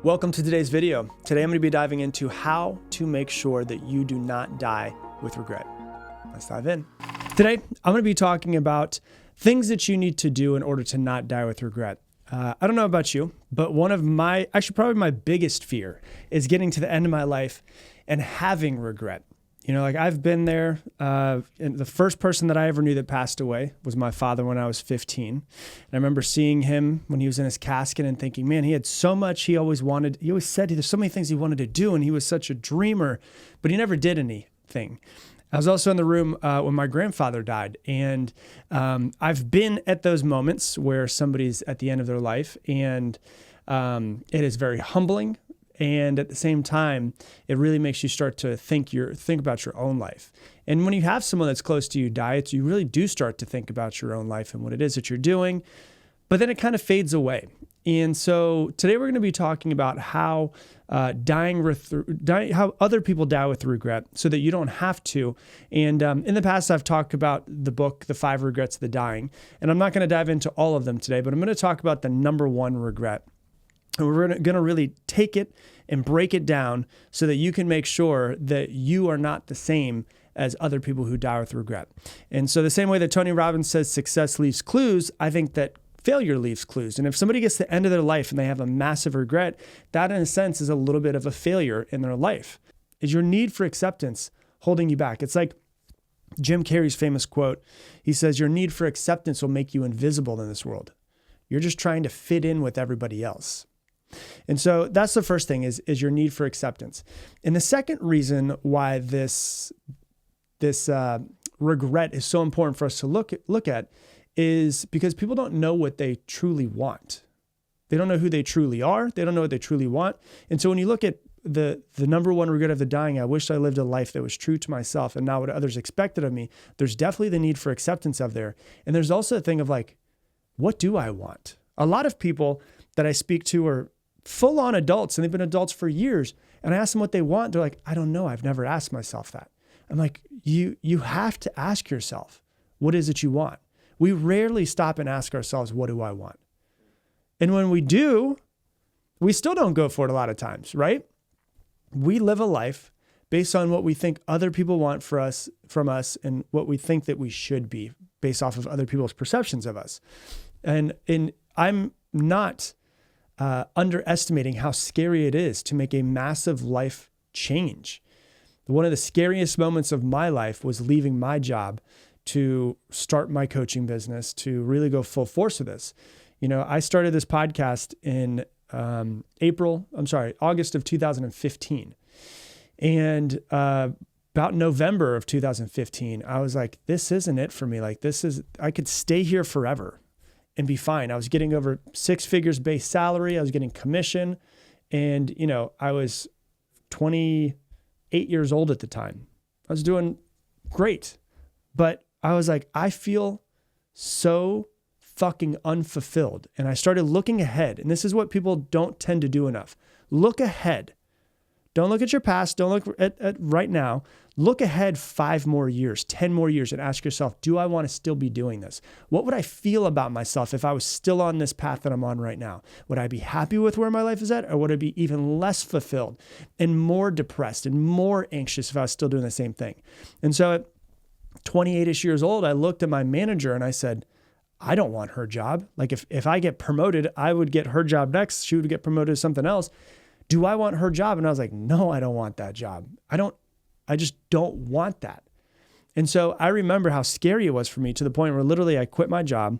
Welcome to today's video. Today I'm going to be diving into how to make sure that you do not die with regret. Let's dive in. Today I'm going to be talking about things that you need to do in order to not die with regret. I don't know about you, but one of my, actually probably my biggest fear is getting to the end of my life and having regret. You know, like I've been there. And the first person that I ever knew that passed away was my father when I was 15. And I remember seeing him when he was in his casket and thinking, man, he had so much he always said there's so many things he wanted to do. And he was such a dreamer, but he never did anything. I was also in the room when my grandfather died. And I've been at those moments where somebody's at the end of their life. And it is very humbling. And at the same time, it really makes you start to think about your own life. And when you have someone that's close to you die, you really do start to think about your own life and what it is that you're doing. But then it kind of fades away. And so today we're going to be talking about how how other people die with regret so that you don't have to. And in the past, I've talked about the book, The 5 Regrets of the Dying. And I'm not going to dive into all of them today, but I'm going to talk about the number one regret. And we're going to really take it and break it down so that you can make sure that you are not the same as other people who die with regret. And so the same way that Tony Robbins says success leaves clues, I think that failure leaves clues. And if somebody gets to the end of their life and they have a massive regret, that in a sense is a little bit of a failure in their life. Is your need for acceptance holding you back? It's like Jim Carrey's famous quote. He says, your need for acceptance will make you invisible in this world. You're just trying to fit in with everybody else. And so that's the first thing is your need for acceptance. And the second reason why this regret is so important for us to look at is because people don't know what they truly want. They don't know who they truly are. They don't know what they truly want. And so when you look at the number one regret of the dying, I wish I lived a life that was true to myself and not what others expected of me. There's definitely the need for acceptance of there. And there's also a thing of like, what do I want? A lot of people that I speak to are full-on adults, and they've been adults for years. And I ask them what they want. They're like, I don't know. I've never asked myself that. I'm like, you have to ask yourself, what is it you want? We rarely stop and ask ourselves, what do I want? And when we do, we still don't go for it a lot of times, right? We live a life based on what we think other people want from us and what we think that we should be based off of other people's perceptions of us. And I'm not underestimating how scary it is to make a massive life change. One of the scariest moments of my life was leaving my job to start my coaching business, to really go full force with this. You know, I started this podcast in August of 2015. And about November of 2015, I was like, this isn't it for me. Like I could stay here forever and be fine. I was getting over 6 figures base salary. I was getting commission. And, you know, I was 28 years old at the time. I was doing great. But I was like, I feel so fucking unfulfilled. And I started looking ahead. And this is what people don't tend to do enough. Look ahead. Don't look at your past. Don't look at right now. Look ahead 5 more years, 10 more years, and ask yourself, do I want to still be doing this? What would I feel about myself if I was still on this path that I'm on right now? Would I be happy with where my life is at, or would I be even less fulfilled and more depressed and more anxious if I was still doing the same thing? And so at 28-ish years old, I looked at my manager and I said, I don't want her job. Like if I get promoted, I would get her job next. She would get promoted to something else. Do I want her job? And I was like, no, I don't want that job. I just don't want that. And so I remember how scary it was for me to the point where literally I quit my job.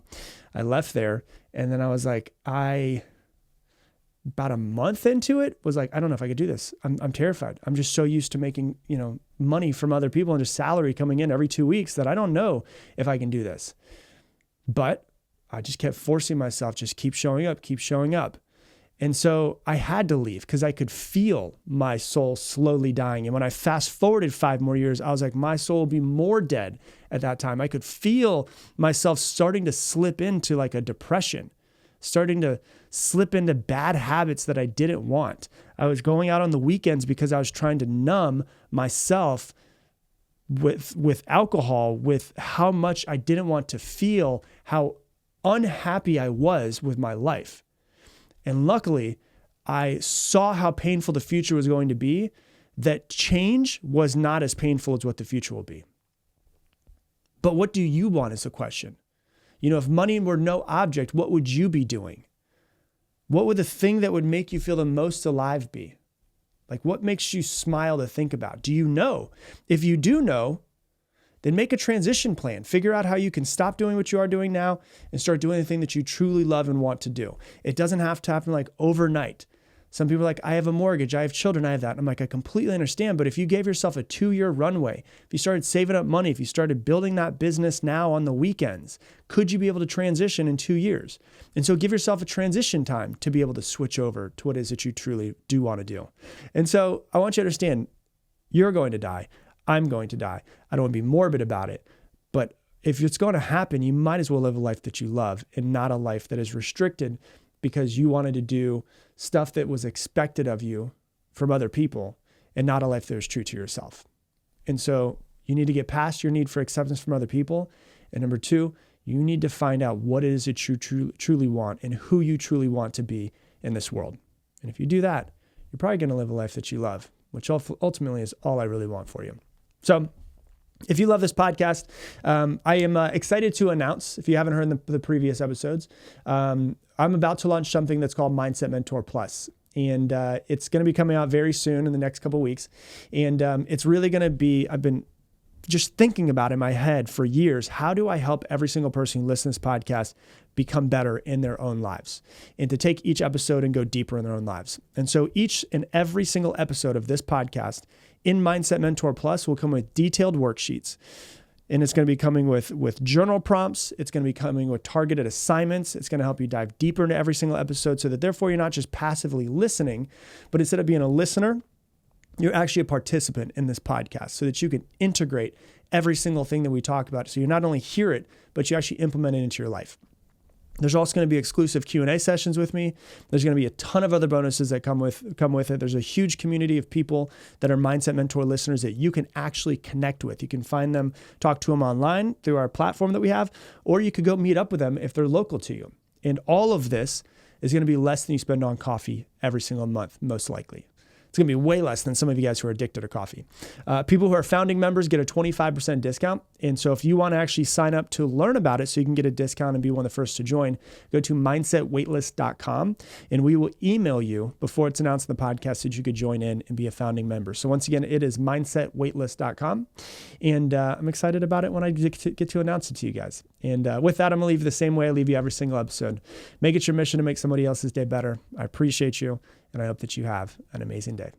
I left there. And then I was like, about a month into it was like, I don't know if I could do this. I'm terrified. I'm just so used to making, money from other people and just salary coming in every 2 weeks that I don't know if I can do this. But I just kept forcing myself, just keep showing up. And so I had to leave because I could feel my soul slowly dying. And when I fast forwarded 5 more years, I was like, my soul will be more dead at that time. I could feel myself starting to slip into like a depression, starting to slip into bad habits that I didn't want. I was going out on the weekends because I was trying to numb myself with alcohol, with how much I didn't want to feel, how unhappy I was with my life. And luckily, I saw how painful the future was going to be, that change was not as painful as what the future will be. But what do you want is the question. If money were no object, what would you be doing? What would the thing that would make you feel the most alive be? Like, what makes you smile to think about? Do you know? If you do know, then make a transition plan. Figure out how you can stop doing what you are doing now and start doing the thing that you truly love and want to do. It doesn't have to happen like overnight. Some people are like, I have a mortgage, I have children, I have that. And I'm like, I completely understand. But if you gave yourself a 2-year runway, if you started saving up money, if you started building that business now on the weekends, could you be able to transition in 2 years? And so give yourself a transition time to be able to switch over to what it is that you truly do want to do. And so I want you to understand, you're going to die. I'm going to die. I don't want to be morbid about it. But if it's going to happen, you might as well live a life that you love and not a life that is restricted because you wanted to do stuff that was expected of you from other people and not a life that was true to yourself. And so you need to get past your need for acceptance from other people. And number 2, you need to find out what it is that you truly want and who you truly want to be in this world. And if you do that, you're probably going to live a life that you love, which ultimately is all I really want for you. So if you love this podcast, I am excited to announce, if you haven't heard the previous episodes, I'm about to launch something that's called Mindset Mentor Plus. And it's going to be coming out very soon in the next couple of weeks. And it's really going to be, I've been just thinking about in my head for years, how do I help every single person who listens to this podcast become better in their own lives, and to take each episode and go deeper in their own lives. And so each and every single episode of this podcast in Mindset Mentor Plus will come with detailed worksheets. And it's going to be coming with journal prompts. It's going to be coming with targeted assignments. It's going to help you dive deeper into every single episode so that therefore you're not just passively listening, but instead of being a listener, you're actually a participant in this podcast so that you can integrate every single thing that we talk about. So you not only hear it, but you actually implement it into your life. There's also going to be exclusive Q&A sessions with me. There's going to be a ton of other bonuses that come with it. There's a huge community of people that are Mindset Mentor listeners that you can actually connect with. You can find them, talk to them online through our platform that we have, or you could go meet up with them if they're local to you. And all of this is going to be less than you spend on coffee every single month, most likely. It's going to be way less than some of you guys who are addicted to coffee. People who are founding members get a 25% discount. And so if you want to actually sign up to learn about it so you can get a discount and be one of the first to join, go to mindsetwaitlist.com and we will email you before it's announced in the podcast so that you could join in and be a founding member. So once again, it is mindsetwaitlist.com. And I'm excited about it when I get to announce it to you guys. And with that, I'm going to leave you the same way I leave you every single episode. Make it your mission to make somebody else's day better. I appreciate you. And I hope that you have an amazing day.